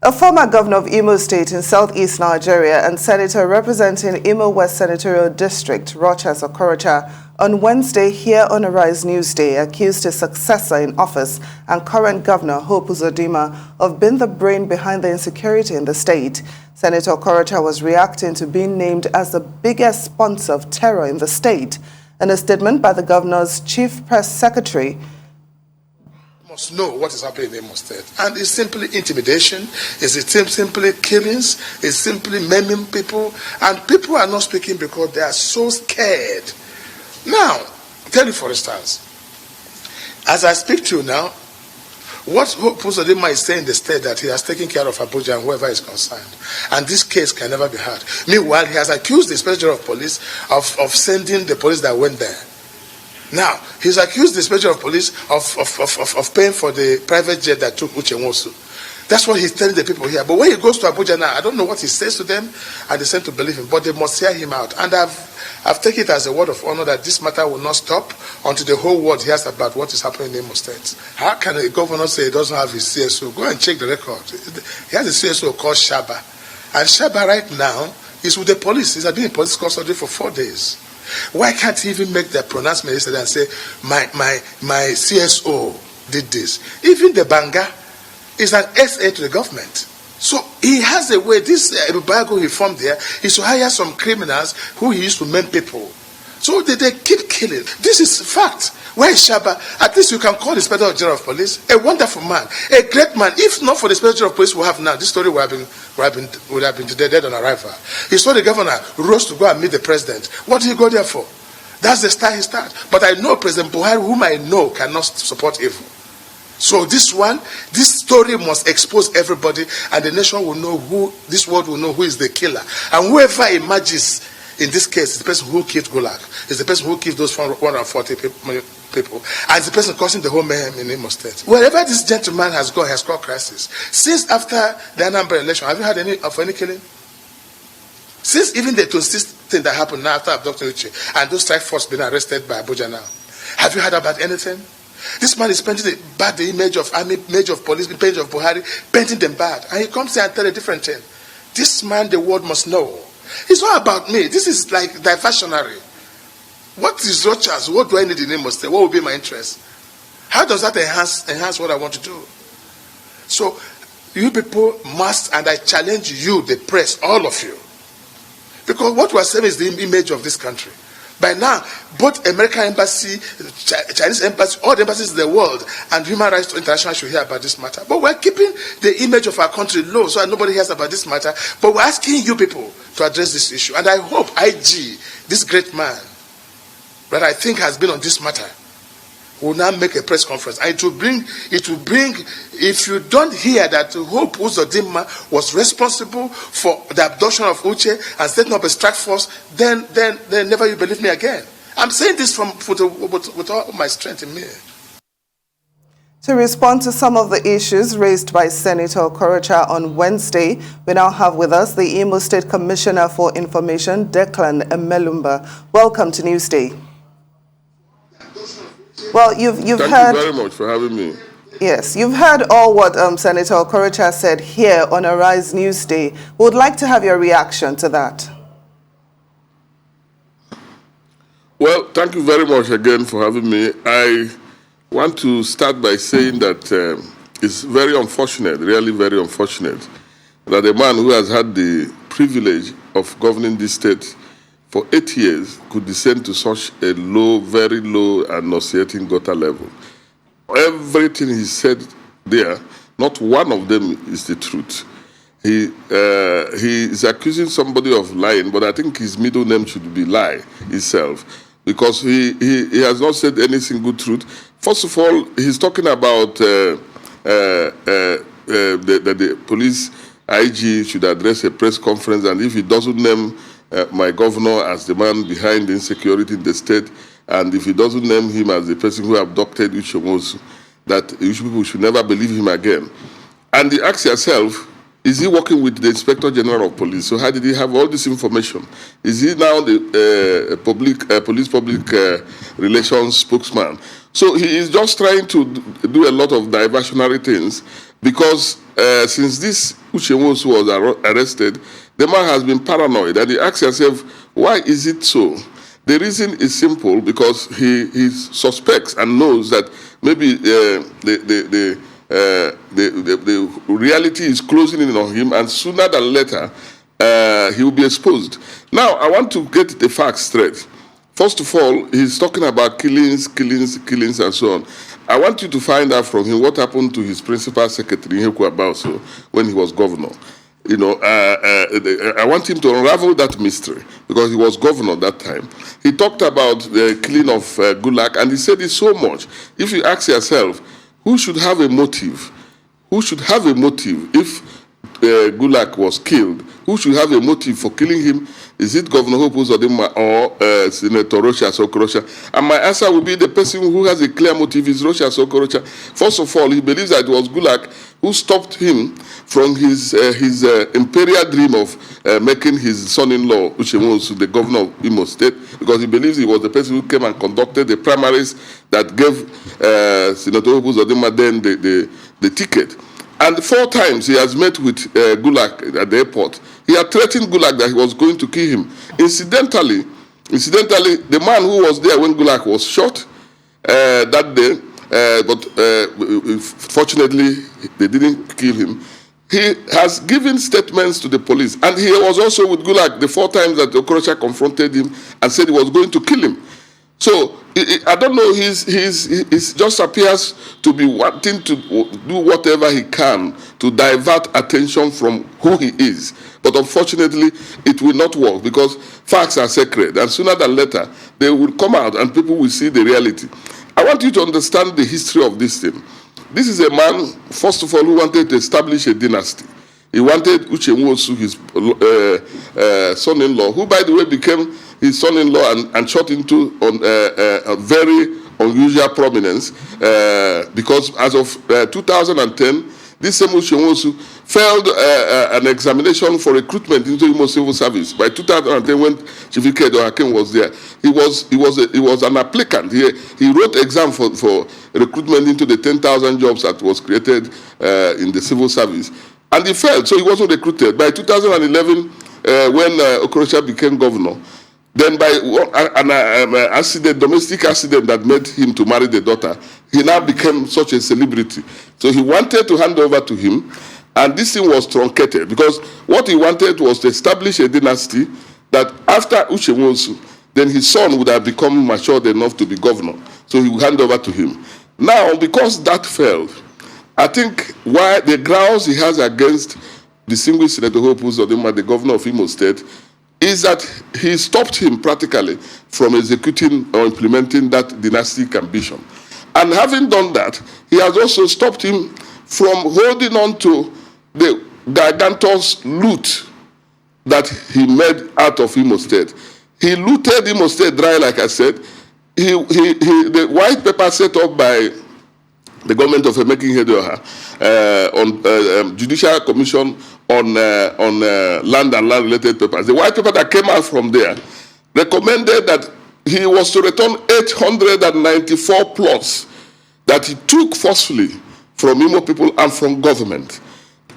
A former governor of Imo State in southeast Nigeria and senator representing Imo West Senatorial District, Rochas on Wednesday here on Arise Newsday accused his successor in office and current governor Hope Uzodinma of being the brain behind the insecurity in the state. Senator Okorocha was reacting to being named as the biggest sponsor of terror in the state. In a statement by the governor's chief press secretary, must know what is happening in Imo State. And it's simply intimidation, it's simply killings, it's simply maiming people, and people are not speaking because they are so scared. Now, tell you for instance, as I speak to you now, what Hope Uzodinma is saying in the state that he has taken care of Abuja and whoever is concerned, and this case can never be heard. Meanwhile, he has accused the Inspector of Police of sending the police that went there. Now, he's accused the Inspector of Police of paying for the private jet that took Uche Nwosu. That's what he's telling the people here. But when he goes to Abuja now, I don't know what he says to them, and they seem to believe him, but they must hear him out. And I've taken it as a word of honor that this matter will not stop until the whole world hears about what is happening in Imo State. How can a governor say he doesn't have his CSO? Go and check the record. He has a CSO called Shaba. And Shaba right now is with the police. He's been in police custody for 4 days. Why can't he even make the pronouncement yesterday and say, my CSO did this? Even the Banga is an SA to the government. So he has a way, this embargo he formed there is to hire some criminals who he used to maim people. So they keep killing. This is fact. Where is Shaba? At least you can call the Inspector General of Police a wonderful man, a great man. If not for the Inspector General of Police we have now, this story would have been dead on arrival. He saw the governor rose to go and meet the president. What did he go there for? That's the start he started. But I know President Buhari, whom I know cannot support evil. So this story must expose everybody, and the nation will know this world will know who is the killer. And whoever emerges in this case is the person who killed Gulag, is the person who killed those 140 people, and it's the person causing the whole mayhem in Imo State. Wherever this gentleman has gone, has caused crisis. Since after the Anambra election, have you had any killing? Since even the 26th thing that happened now after abducting Uche, and those strike force being arrested by Abuja now, have you heard about anything? This man is painting the image of army, image of police, image of Buhari, painting them bad. And he comes here and tells a different thing. This man, the world must know. It's not about me. This is like diversionary. What is Rochas? What do I need in Imo State? What will be my interest? How does that enhance what I want to do? So, you people must, and I challenge you, the press, all of you. Because what we are saying is the image of this country. By now, both American embassy, Chinese embassy, all the embassies in the world, and Human Rights International should hear about this matter. But we're keeping the image of our country low so that nobody hears about this matter. But we're asking you people to address this issue. And I hope IG, this great man, that I think has been on this matter, will now make a press conference. And it will bring, if you don't hear that Hope Uzodinma was responsible for the abduction of Uche and setting up a strike force, then never you believe me again. I'm saying this with all my strength in me. To respond to some of the issues raised by Senator Okorocha on Wednesday, we now have with us the Imo State Commissioner for Information, Declan Emelumba. Welcome to Newsday. Well, you've heard... Thank you very much for having me. Yes, you've heard all what Senator Okorocha said here on Arise Newsday. We would like to have your reaction to that. Well, thank you very much again for having me. I want to start by saying that it's very unfortunate, really very unfortunate, that a man who has had the privilege of governing this state for 8 years could descend to such a low, very low and nauseating gutter level. Everything he said there, not one of them is the truth. He is accusing somebody of lying, but I think his middle name should be lie itself, because he has not said any single truth. First of all, he's talking about that the police IG should address a press conference, and if he doesn't name my governor as the man behind the insecurity in the state, and if he doesn't name him as the person who abducted Uche Nwosu, that people should never believe him again. And you ask yourself, is he working with the Inspector General of Police? So how did he have all this information? Is he now the police public relations spokesman? So he is just trying to do a lot of diversionary things, because since this Uchemosu was arrested, the man has been paranoid, and he asks himself, why is it so? The reason is simple, because he suspects and knows that maybe the reality is closing in on him, and sooner than later, he will be exposed. Now, I want to get the facts straight. First of all, he's talking about killings, and so on. I want you to find out from him what happened to his principal secretary, Heku Abaso, when he was governor. You know, I want him to unravel that mystery, because he was governor that time. He talked about the killing of Gulag, and he said it so much. If you ask yourself, who should have a motive? Who should have a motive if Gulag was killed? Who should have a motive for killing him? Is it Governor Uzodinma or Senator Rochas or Okorocha? And my answer will be the person who has a clear motive is Rochas or Okorocha. First of all, he believes that it was Gulag who stopped him from his imperial dream of making his son-in-law, Uchemosu, the governor of Imo State, because he believes he was the person who came and conducted the primaries that gave Senator Uzodinma then the ticket. And 4 times he has met with Gulag at the airport. He had threatened Gulag that he was going to kill him. Incidentally, the man who was there when Gulag was shot that day, but fortunately they didn't kill him. He has given statements to the police, and he was also with Gulag the 4 times that Okorocha confronted him and said he was going to kill him. So I don't know, he just appears to be wanting to do whatever he can to divert attention from who he is. But unfortunately, it will not work, because facts are sacred, and sooner than later, they will come out and people will see the reality. I want you to understand the history of this thing. This is a man, first of all, who wanted to establish a dynasty. He wanted Uchemosu, his son-in-law, who, by the way, became his son-in-law and shot into a very unusual prominence, because as of 2010, this same Uchemosu failed an examination for recruitment into Imo Civil Service. By 2010, when Chief Ikedo Hakim was there, he was an applicant. He wrote exam for recruitment into the 10,000 jobs that was created in the civil service. And he failed, so he wasn't recruited. By 2011, when Okorocha became governor, then by an domestic accident that made him to marry the daughter, he now became such a celebrity. So he wanted to hand over to him, and this thing was truncated, because what he wanted was to establish a dynasty that after Uchemosu, then his son would have become matured enough to be governor. So he would hand over to him. Now, because that failed, I think why the grounds he has against distinguished Senator Uzodinma, the governor of Imo State, is that he stopped him practically from executing or implementing that dynastic ambition. And having done that, he has also stopped him from holding on to the gargantuous loot that he made out of Imo State. He looted Imo State dry, like I said. The white paper set up by the government of Emeka Ihedioha on Judicial Commission on land and land-related papers. The white paper that came out from there recommended that he was to return 894 plots that he took forcefully from Imo people and from government.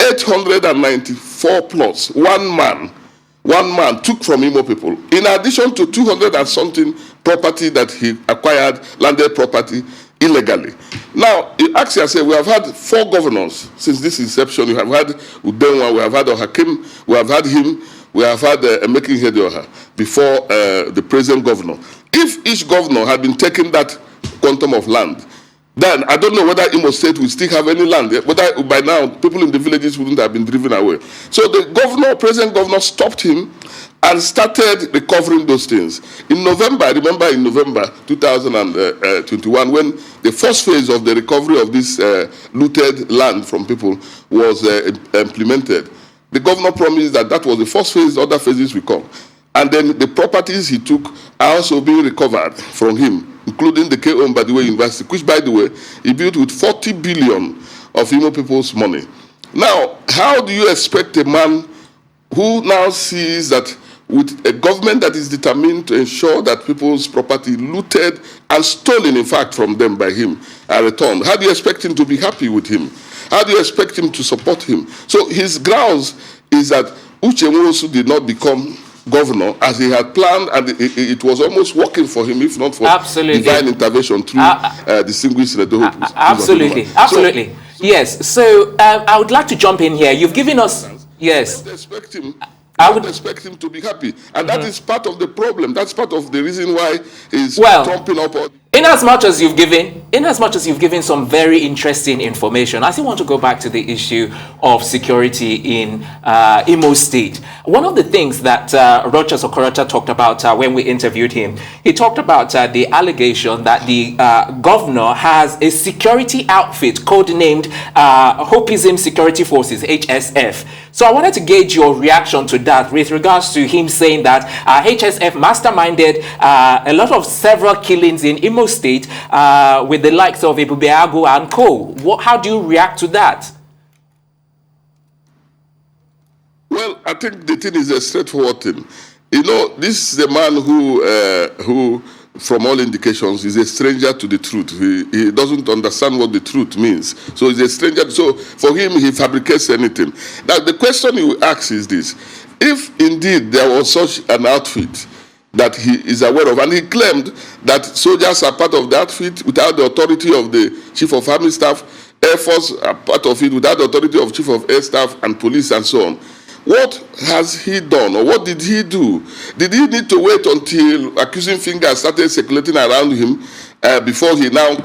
894 plots, one man took from Imo people, in addition to 200 and something property that he acquired, landed property, illegally. Now, you ask yourself, we have had 4 governors since this inception. We have had Udenwa, we have had Hakim, we have had him, we have had Emeka Ihedioha before the present governor. If each governor had been taking that quantum of land, then I don't know whether Imo State will still have any land. Whether by now people in the villages wouldn't have been driven away. So the present governor stopped him and started recovering those things. In November, I remember in November 2021, when the first phase of the recovery of this looted land from people was implemented, the governor promised that that was the first phase, other phases will come. And then the properties he took are also being recovered from him, including the K-owned, by the way, university, which, by the way, he built with 40 billion of Imo people's money. Now, how do you expect a man who now sees that with a government that is determined to ensure that people's property looted and stolen, in fact, from them by him are returned, how do you expect him to be happy with him? How do you expect him to support him? So his grounds is that Uche Nwosu did not become governor as he had planned, and it was almost working for him, if not for divine intervention through distinguished Senator Hope. Absolutely. Yes. So I would like to jump in here. You've given us... Yes. I would expect him to be happy. And that is part of the problem. That's part of the reason why he's trumping up. In as much as you've given some very interesting information, I still want to go back to the issue of security in Imo State. One of the things that Rochas talked about when we interviewed him, he talked about the allegation that the governor has a security outfit codenamed Hopism Security Forces, HSF. So I wanted to gauge your reaction to that with regards to him saying that HSF masterminded a lot of several killings in Imo State with the likes of Ebubeago and co. How do you react to that? Well, I think the thing is a straightforward thing. You know, this is a man who, from all indications, is a stranger to the truth. He doesn't understand what the truth means. So he's a stranger. So for him, he fabricates anything. Now, the question you ask is this. If indeed there was such an outfit that he is aware of, and he claimed that soldiers are part of the outfit without the authority of the Chief of Army Staff, Air Force are part of it without the authority of Chief of Air Staff and police and so on. What has he done, or what did he do? Did he need to wait until accusing fingers started circulating around him before he now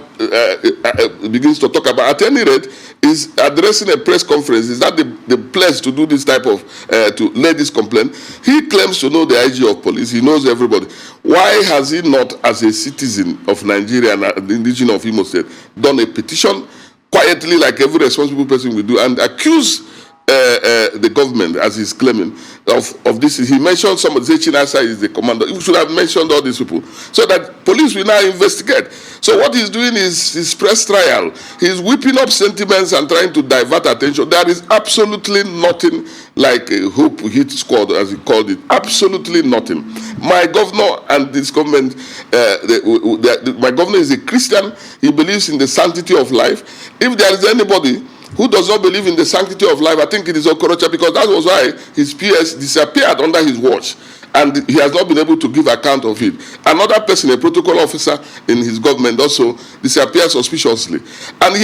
begins to talk about? At any rate, is addressing a press conference. Is that the place to do this type of, to lay this complaint? He claims to know the IG of police. He knows everybody. Why has he not, as a citizen of Nigeria and the indigenous of Imo State, done a petition quietly like every responsible person will do and accuse the government, as he's claiming, of this? He mentioned somebody, say Chinasa is the commander. He should have mentioned all these people so that police will now investigate. So what he's doing is his press trial. He's whipping up sentiments and trying to divert attention. There is absolutely nothing like a hope hit squad, as he called it. Absolutely nothing. My governor and this government, my governor is a Christian. He believes in the sanctity of life. If there is anybody who does not believe in the sanctity of life, I think it is Okorocha, because that was why his PS disappeared under his watch, and he has not been able to give account of it. Another person, a protocol officer in his government, also disappeared suspiciously. And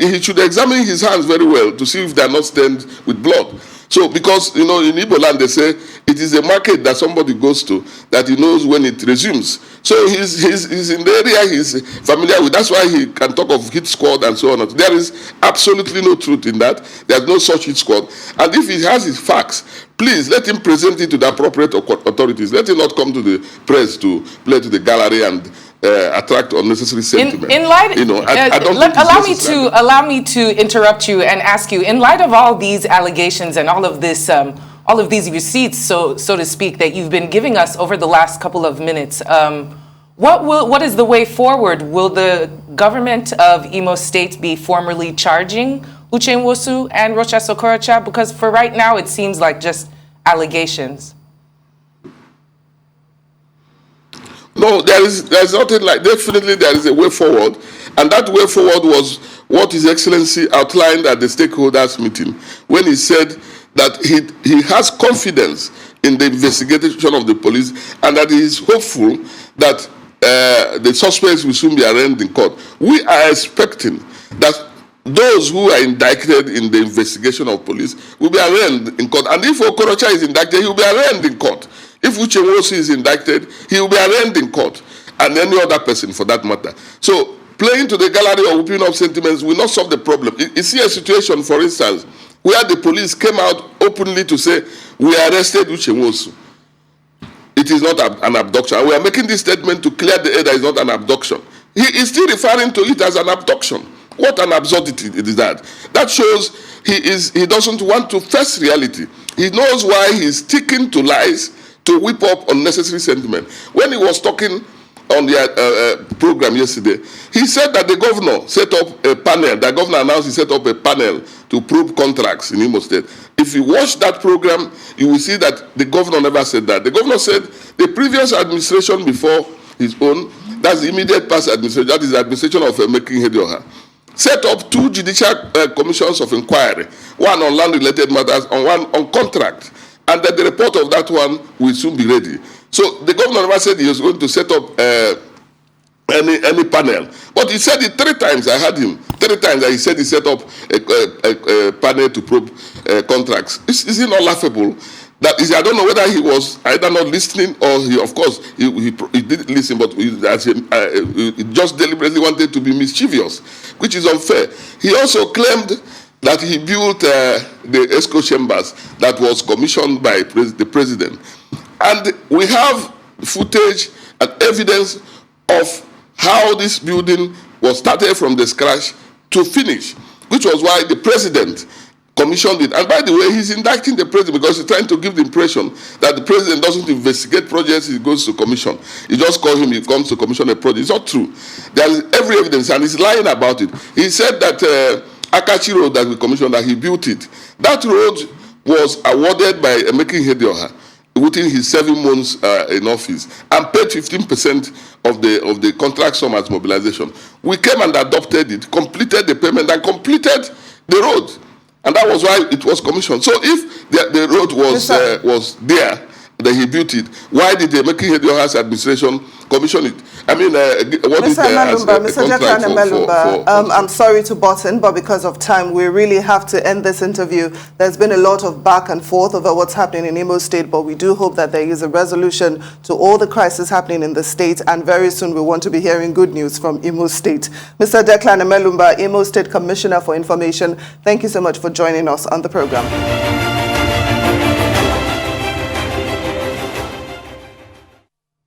he should examine his hands very well to see if they are not stained with blood. So, because, you know, in Igbo land, they say it is a market that somebody goes to that he knows when it resumes. So he's in the area he's familiar with. That's why he can talk of hit squad and so on. There is absolutely no truth in that. There's no such hit squad. And if he has his facts, please let him present it to the appropriate authorities. Let him not come to the press to play to the gallery and attract unnecessary sentiment. In light, you know, allow me to interrupt you and ask you, in light of all these allegations and all of this, all of these receipts, so to speak, that you've been giving us over the last couple of minutes, what is the way forward? Will the government of Imo State be formally charging Uche Nwosu and Rochas Okorocha? Because for right now, it seems like just allegations. No, there's nothing like. Definitely there is a way forward, and that way forward was what His Excellency outlined at the stakeholders meeting when he said that he has confidence in the investigation of the police and that he is hopeful that the suspects will soon be arraigned in court. We are expecting that those who are indicted in the investigation of police will be arraigned in court, and if Okorocha is indicted, he will be arraigned in court. If Uche Nwosu is indicted, he will be arraigned in court, and any other person for that matter. So playing to the gallery or whipping up sentiments will not solve the problem. You see a situation, for instance, where the police came out openly to say, we arrested Uche Nwosu. It is not an abduction. And we are making this statement to clear the air that it's not an abduction. He is still referring to it as an abduction. What an absurdity it is that. That shows he doesn't want to face reality. He knows why he's sticking to lies to whip up unnecessary sentiment. When he was talking on the program yesterday, he said that the governor set up a panel. The governor announced he set up a panel to probe contracts in Imo State. If you watch that program, you will see that the governor never said that. The governor said the previous administration before his own, that's the immediate past administration, that is the administration of Mekin Hedioha. set up 2 judicial commissions of inquiry, one on land-related matters and one on contract. And that the report of that one will soon be ready. So the governor never said he was going to set up any panel. But he said it 3 times. I heard him 3 times that he said he set up a panel to probe contracts. Is it not laughable? That is, I don't know whether he was either not listening or he, of course, he did listen, but he just deliberately wanted to be mischievous, which is unfair. He also claimed that he built the ESCO chambers that was commissioned by the president. And we have footage and evidence of how this building was started from the scratch to finish, which was why the president commissioned it. And by the way, he's indicting the president because he's trying to give the impression that the president doesn't investigate projects, he goes to commission. You just call him, he comes to commission a project. It's not true. There is every evidence, and he's lying about it. He said that Akachi Road that we commissioned, that he built it. That road was awarded by Emeka Ihedioha within his 7 months in office and paid 15% of the contract sum as mobilization. We came and adopted it, completed the payment, and completed the road. And that was why it was commissioned. So if the road was there, that he built it, why did the Emeka Ihedioha's administration commission it? I mean, what is there as a Declan Emelumba, I'm sorry to butt in, but because of time, we really have to end this interview. There's been a lot of back and forth over what's happening in Imo State, but we do hope that there is a resolution to all the crisis happening in the state, and very soon we want to be hearing good news from Imo State. Mr. Declan Emelumba, Imo State Commissioner for Information, thank you so much for joining us on the program.